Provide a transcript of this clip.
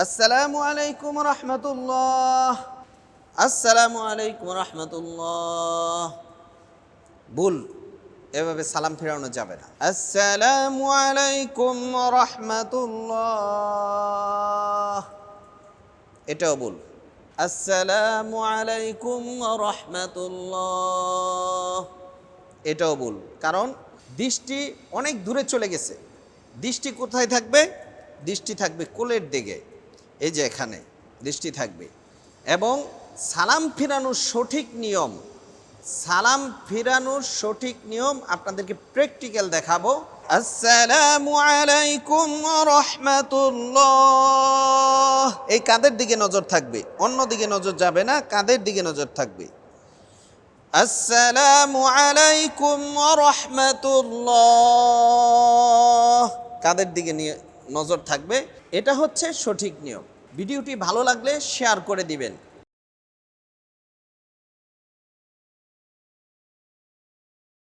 আসসালামু আলাইকুম রহমতুল্লাহ। আসসালামু আলাইকুম রহমতুল্লাহ। ভুল, এভাবে সালাম ফেরানো যাবে না। আসসালামু আলাইকুম রহমতুল্লাহ, এটাও ভুল। আসসালামু আলাইকুম রহমতুল্লাহ, এটাও ভুল। কারণ দৃষ্টি অনেক দূরে চলে গেছে। দৃষ্টি কোথায় থাকবে? দৃষ্টি থাকবে কোলের দিকে, এই যে এখানে দৃষ্টি থাকবে। এবং সালাম ফিরানোর সঠিক নিয়ম, সালাম ফিরানোর সঠিক নিয়ম আপনাদেরকে প্র্যাকটিক্যাল দেখাবো। আসসালামু আলাইকুম রহমতুল্লাহ, এই কাঁধের দিকে নজর থাকবে, অন্য দিকে নজর যাবে না, কাঁধের দিকে নজর থাকবে। আসসালামু আলাইকুম রহমতুল্লাহ, কাঁধের দিকে নিয়ে নজর থাকবে। এটা হচ্ছে সঠিক নিয়ম। ভিডিওটি ভালো লাগলে শেয়ার করে দিবেন।